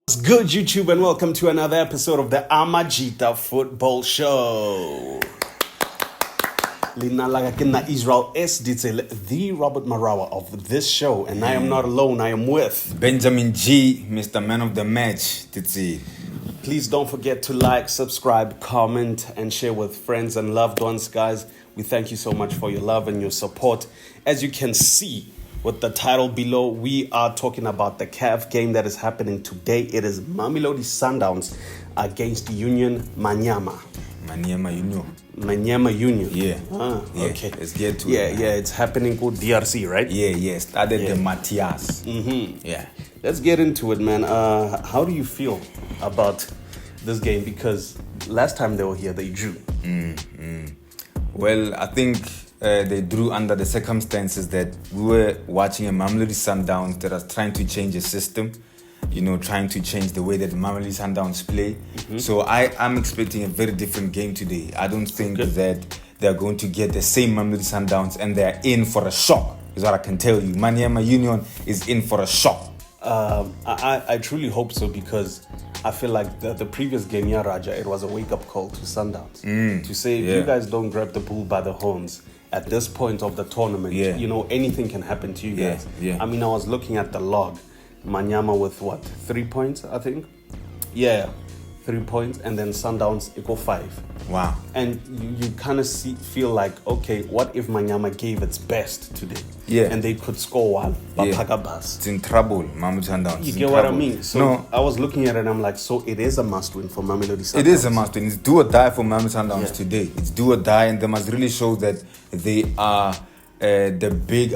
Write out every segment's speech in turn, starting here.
What's good, YouTube, and welcome to another episode of the Amajita Football Show. Lina Lagakina Israel S. Ditzel, the Robert Marawa of this show, and I am not alone, I am with Benjamin G, Mr. Man of the Match, Titsi. Please don't forget to like, subscribe, comment, and share with friends and loved ones, guys. We thank you so much for your love and your support. As you can see with the title below, we are talking about the CAF game that is happening today. It is Mamelodi Sundowns against Union Maniema. Maniema Union. Maniema Union. Yeah. Okay. Let's get to it. Yeah, it's happening called DRC, right? Yeah. Started the Matias. Yeah. Let's get into it, man. How do you feel about this game? Because last time they were here, they drew. Well, I think they drew under the circumstances that we were watching a Mamelodi Sundowns that was trying to change the system, trying to change the way that Mamelodi Sundowns play. So I'm expecting a very different game today. I don't think that they're going to get the same Mamelodi Sundowns and they're in for a shock, is what I can tell you. Maniema Union is in for a shock. I truly hope so, because I feel like the previous game, Raja, it was a wake-up call to Sundowns to say, if you guys don't grab the bull by the horns at this point of the tournament, anything can happen to you guys. I mean, I was looking at the log. Maniema with 3 points, I think? 3 points, and then Sundowns equal 5. Wow. And you kind of feel like, okay, what if Maniema gave its best today? And they could score one, but Pagabas. It's in trouble, Mamelodi Sundowns. You get what I mean? So I was looking at it and I'm like, so it is a must-win for Mamelodi Sundowns. It is a must-win. It's do or die for Mamelodi Sundowns today. It's do or die, and they must really show that they are the big,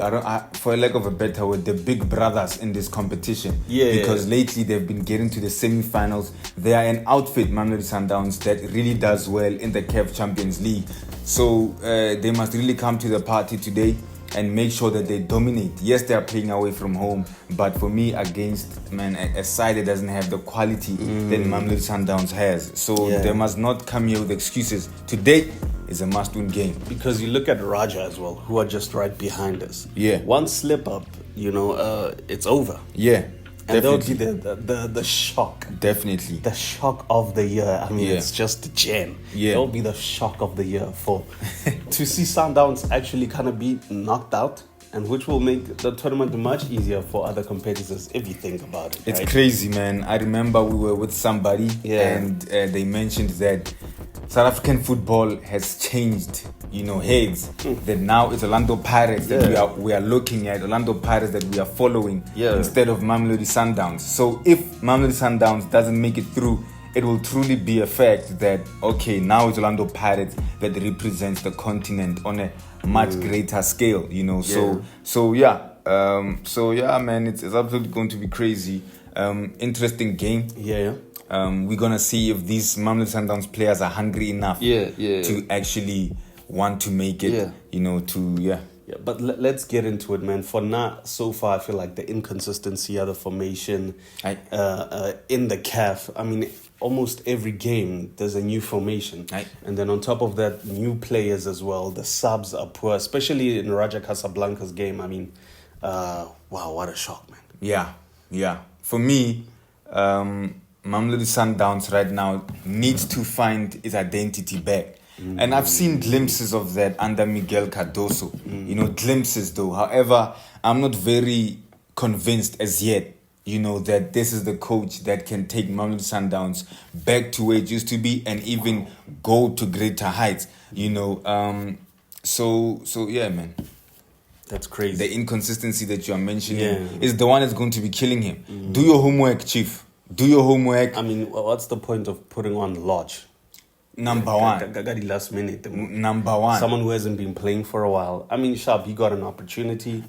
for lack of a better word, the big brothers in this competition. Because lately they've been getting to the semi-finals. They are an outfit, Mamelodi Sundowns, that really does well in the CAF Champions League. So they must really come to the party today and make sure that they dominate. Yes, they are playing away from home, but for me, against a side that doesn't have the quality that Mamelodi Sundowns has. So they must not come here with excuses. Today is a must-win game. Because you look at Raja as well, who are just right behind us. One slip up, it's over. And that would be the shock. Definitely. The shock of the year. I mean, it's just the gem. That will be the shock of the year to see Sundowns actually kind of be knocked out, and which will make the tournament much easier for other competitors if you think about it. It's crazy, man. I remember we were with somebody and they mentioned that South African football has changed, heads. That now it's Orlando Pirates that we are looking at, Orlando Pirates that we are following instead of Mamelodi Sundowns. So if Mamelodi Sundowns doesn't make it through, it will truly be a fact that, okay, now it's Orlando Pirates that represents the continent on a much greater scale, So man, it's absolutely going to be crazy. Interesting game. We're gonna see if these Mamelodi Sundowns players are hungry enough to actually want to make it. But let's get into it, man. For now, so far, I feel like the inconsistency of the formation in the CAF. I mean, almost every game there's a new formation, and then on top of that, new players as well. The subs are poor, especially in Raja Casablanca's game. I mean, wow, what a shock, man. Yeah. For me, Mamelodi Sundowns right now needs to find its identity back. And I've seen glimpses of that under Miguel Cardoso. Glimpses though. However, I'm not very convinced as yet, that this is the coach that can take Mamelodi Sundowns back to where it used to be and even go to greater heights. So yeah, man. That's crazy. The inconsistency that you are mentioning is the one that's going to be killing him. Do your homework, Chief. Do your homework. I mean, what's the point of putting on Lodge? Number one. Last minute. Number one. Someone who hasn't been playing for a while. I mean, Sharp, he got an opportunity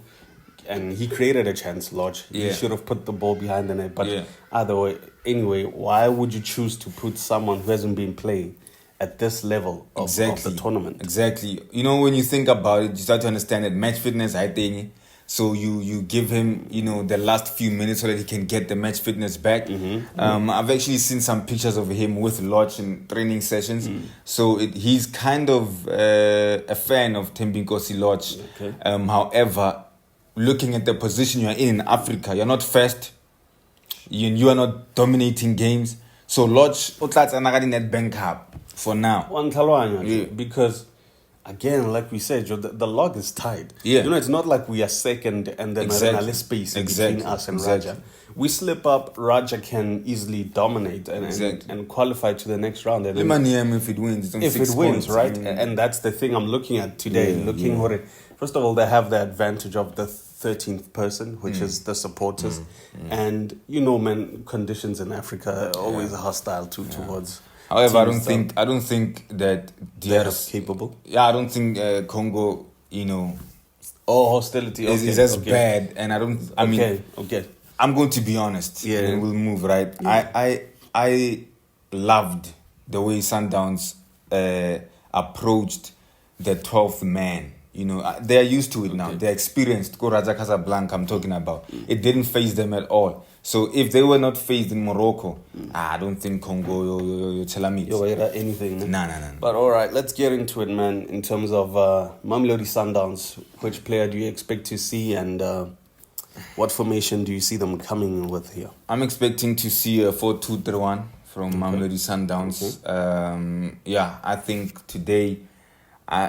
and he created a chance, Lodge. He should have put the ball behind the net. But either way, anyway, why would you choose to put someone who hasn't been playing at this level of the tournament? Exactly. When you think about it, you start to understand that match fitness, I think, so you give him, the last few minutes so that he can get the match fitness back. I've actually seen some pictures of him with Lodge in training sessions. So he's kind of a fan of Thembinkosi Lodge. However, looking at the position you're in Africa, you're not first, You are not dominating games. So Lodge, net bank up for now. Because again, like we said, the log is tied. Yeah. It's not like we are second and then a little space between us and Raja. We slip up, Raja can easily dominate and qualify to the next round. And Maniema, if it wins, it's on 6 it wins, points, right? And that's the thing I'm looking at today. First of all, they have the advantage of the 13th person, which is the supporters. And conditions in Africa are always hostile towards. However, I don't think that they're capable. Yeah, I don't think Congo, hostility is as bad. And I mean, I'm going to be honest. Yeah, and we'll move right. Yeah. I loved the way Sundowns approached the 12th man. They're used to it now. They're experienced. Go Raja Casablanca, I'm talking about. It didn't faze them at all. So if they were not phased in Morocco, I don't think Congo, you're telling me. Anything. No. But all right, let's get into it, man. In terms of Mamelodi Sundowns, which player do you expect to see and what formation do you see them coming with here? I'm expecting to see a 4-2-3-1 from Mamelodi Sundowns. I think today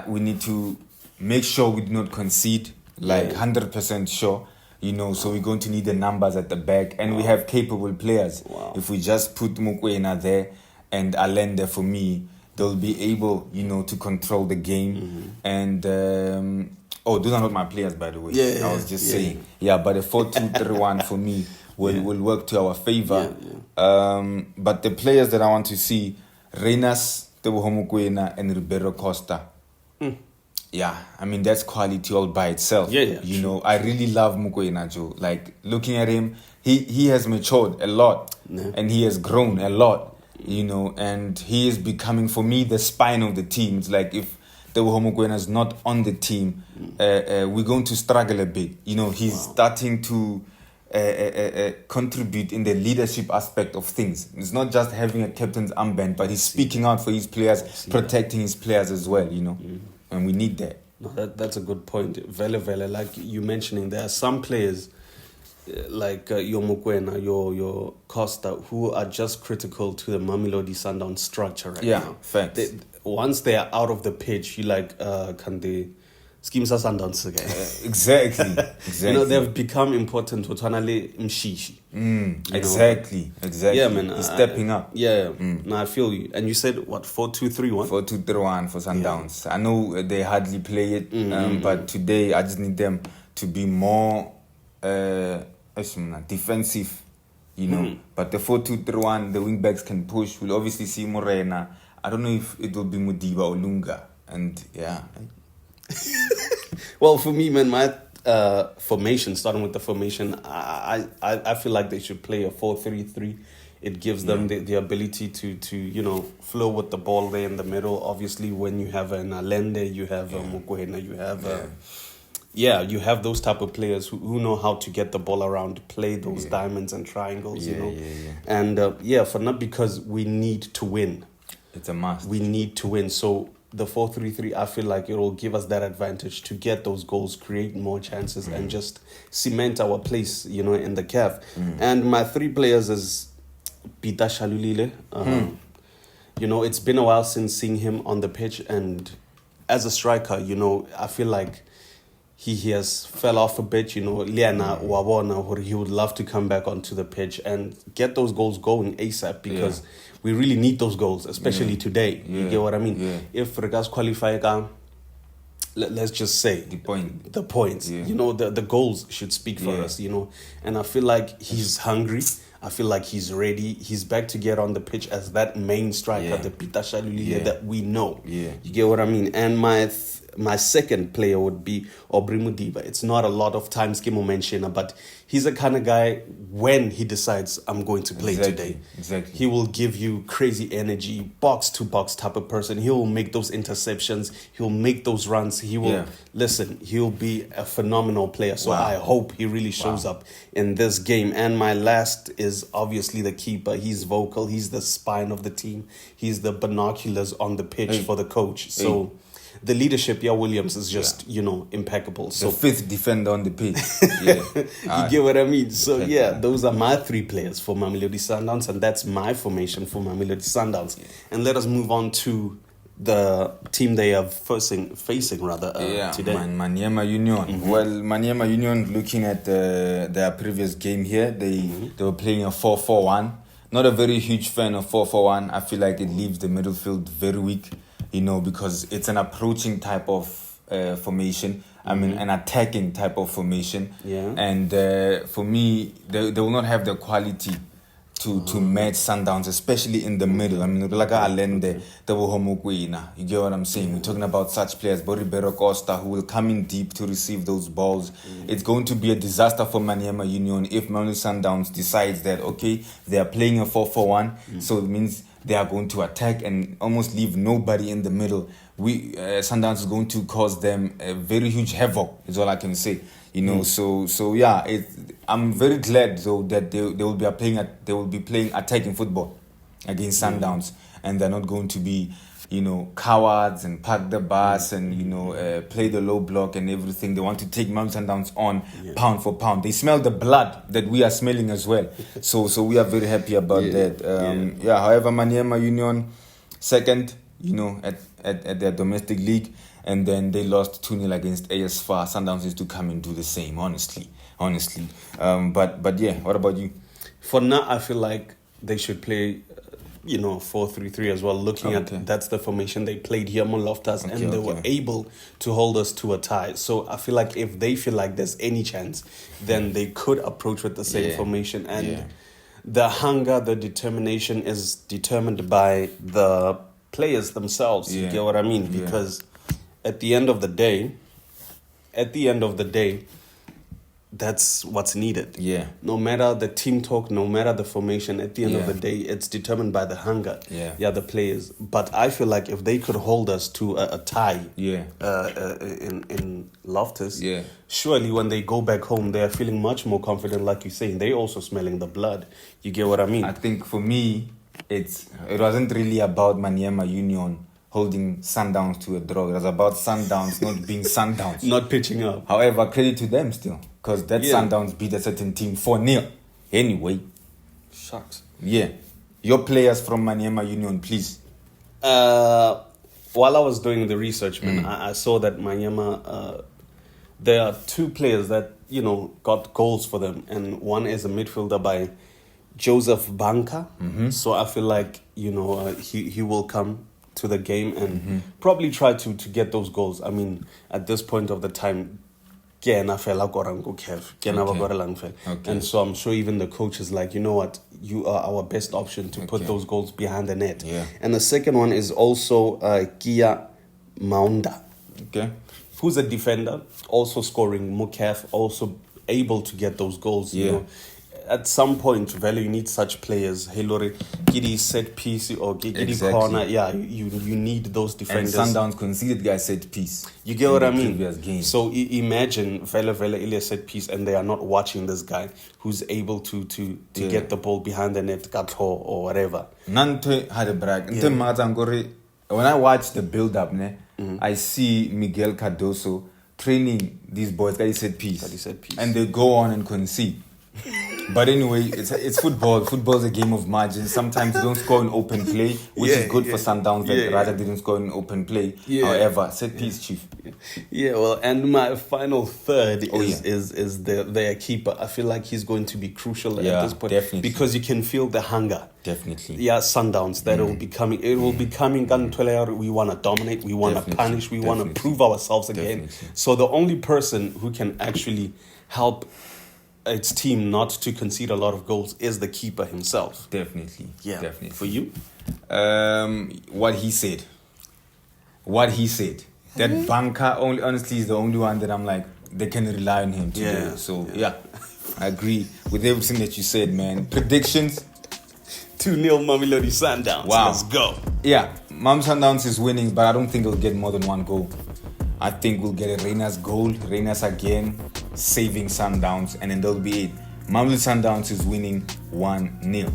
we need to make sure we do not concede, 100% sure. So we're going to need the numbers at the back. And we have capable players. Wow. If we just put Mukwena there and Allende for me, they'll be able, to control the game. And, those are not my players, by the way. I was just saying. Yeah, but a 4-2-3-1 for me will work to our favor. But the players that I want to see, Reynas, Teboho Mukwena, and Ribeiro Costa. Yeah, I mean, that's quality all by itself. I really love Mukwena, Joe. Like, looking at him, he has matured a lot. And he has grown a lot, and he is becoming, for me, the spine of the team. It's like if Teboho Mukwena is not on the team, we're going to struggle a bit. He's starting to contribute in the leadership aspect of things. It's not just having a captain's armband, but he's speaking out for his players, protecting his players as well, And we need that. No, that's a good point. Vele, like you mentioning, there are some players like your Mukwena, your Costa, who are just critical to the Mamelodi Sundowns structure right now. Facts. Once they are out of the pitch, you can they scheme Sundowns again? Exactly. They've become important to Twanale Mshishi. Exactly. Yeah, man. He's stepping up. Yeah. No, I feel you. And you said what, 4-2-3-1? 4-2-3-1 for Sundowns. I know they hardly play it, but today I just need them to be more defensive, But the 4-2-3-1, the wing backs can push. We'll obviously see Morena. I don't know if it will be Mudiba or Lunga. And Well, for me, man, my formation, starting with the formation, I feel like they should play a 4-3-3. It gives them the ability to flow with the ball there in the middle. Obviously, when you have an Allende, you have a Mukwena, you have you have those type of players who know how to get the ball around, play those diamonds and triangles, And for not because we need to win. It's a must. We need to win. So the 4-3-3, I feel like it will give us that advantage to get those goals, create more chances, and just cement our place, in the CAF. And my 3 players is Peter Shalulile. It's been a while since seeing him on the pitch, and as a striker, I feel like he has fell off a bit. Liana Wawona, he would love to come back onto the pitch and get those goals going ASAP because we really need those goals, especially today. You get what I mean? Yeah. If regards qualify, let's just say the points. Yeah. The goals should speak for us. And I feel like he's hungry. I feel like he's ready. He's back to get on the pitch as that main striker, the Peter Shalulile that we know. Yeah. You get what I mean? And my second player would be Aubrey Mudiba. It's not a lot of times Kimo mentioned, but he's the kind of guy when he decides I'm going to play today. Exactly. He will give you crazy energy, box to box type of person. He will make those interceptions. He'll make those runs. He will he'll be a phenomenal player. So I hope he really shows up in this game. And my last is obviously the keeper. He's vocal. He's the spine of the team. He's the binoculars on the pitch for the coach. So the leadership, Williams is just, impeccable. So the fifth defender on the pitch. Yeah. you get what I mean? So, those are my 3 players for Mamelodi Sundowns, and that's my formation for Mamelodi Sundowns. Yeah. And let us move on to the team they are facing today. Maniema Union. Well, Maniema Union, looking at their previous game here, they were playing a 4-4-1. Not a very huge fan of 4-4-1. I feel like it leaves the middle field very weak, because it's an approaching type of formation. I mean, an attacking type of formation. Yeah. And for me, they will not have the quality to match Sundowns, especially in the middle. I mean, you get what I'm saying? We're talking about such players, Boribero Costa, who will come in deep to receive those balls. It's going to be a disaster for Maniema Union if Mamelodi Sundowns decides that, okay, they are playing a 4-4-1, so it means they are going to attack and almost leave nobody in the middle. Sundowns is going to cause them a very huge havoc, is all I can say. So yeah, I'm very glad though that they will be playing attacking football against Sundowns, and they're not going to be cowards and park the bus and play the low block and everything. They want to take Mamelodi Sundowns on pound for pound. They smell the blood that we are smelling as well. So we are very happy about that. However, Maniema Union second, at their domestic league. And then they lost 2-0 against AS FAR. Sundowns is to come and do the same, honestly. But yeah, what about you? For now, I feel like they should play, 4-3-3 as well. Looking at that's the formation they played here, Loftus, and they were able to hold us to a tie. So I feel like if they feel like there's any chance, then they could approach with the same formation. And the hunger, the determination is determined by the players themselves. You get what I mean? Because at the end of the day, that's what's needed. Yeah. No matter the team talk, no matter the formation, at the end of the day, it's determined by the hunger. Yeah. The players. But I feel like if they could hold us to a tie in Loftus, surely when they go back home, they are feeling much more confident, like you're saying. They're also smelling the blood. You get what I mean? I think for me, it wasn't really about Maniema Union holding Sundowns to a draw. It was about Sundowns not being Sundowns. Not pitching up. However, credit to them still. Because that Sundowns beat a certain team 4-0. Anyway. Shucks. Yeah. Your players from Maniema Union, please. While I was doing the research, man, I saw that Maniema, there are 2 players that, got goals for them. And one is a midfielder by Joseph Banka. So I feel like, he will come to the game and probably try to get those goals. I mean, at this point of the time, and so I'm sure even the coach is like, you know what, you are our best option to put those goals behind the net. And the second one is also Kia Maunda, who's a defender, also scoring. Mukaf also able to get those goals. You know, at some point, Velo, you need such players. Hey, Lori, Giddy set piece or Giddy corner. Yeah, you need those defenders. And Sundowns conceded guys set piece. You get what I mean? So imagine Velo Ilya set piece, and they are not watching this guy who's able to get the ball behind the net, or whatever. Nante had a brag. When I watch the build-up, I see Miguel Cardoso training these boys. Guys set piece, and they go on and concede. But anyway, it's football. Football is a game of margins. Sometimes you don't score in open play, which is good for Sundowns that Raja didn't score in open play. However, set piece, Chief. Well, and my final third is their keeper. I feel like he's going to be crucial at this point. Definitely. Because you can feel the hunger. Definitely. Sundowns, that will be coming. It will be coming. We want to dominate. We want to punish. We want to prove ourselves again. Definitely. So the only person who can actually help its team not to concede a lot of goals is the keeper himself. Definitely. Definitely. For you? What he said. That Banka honestly is the only one that I'm like, they can rely on him today. I agree with everything that you said, man. Predictions? 2-0 Mamelodi Sundowns. Wow. Let's go. Mamelodi Sundowns is winning, but I don't think it'll get more than 1 goal. I think we'll get a Reina's goal, Reina's again, saving Sundowns, and then there'll be it. Mamelodi Sundowns is winning 1-0.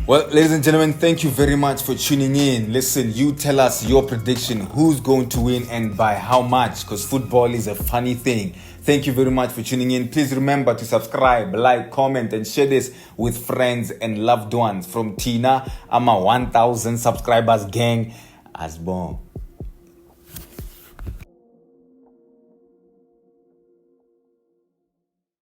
Well, ladies and gentlemen, thank you very much for tuning in. Listen, you tell us your prediction, who's going to win and by how much, because football is a funny thing. Thank you very much for tuning in. Please remember to subscribe, like, comment, and share this with friends and loved ones. From Tina, I'm a 1,000 subscribers gang. As bon.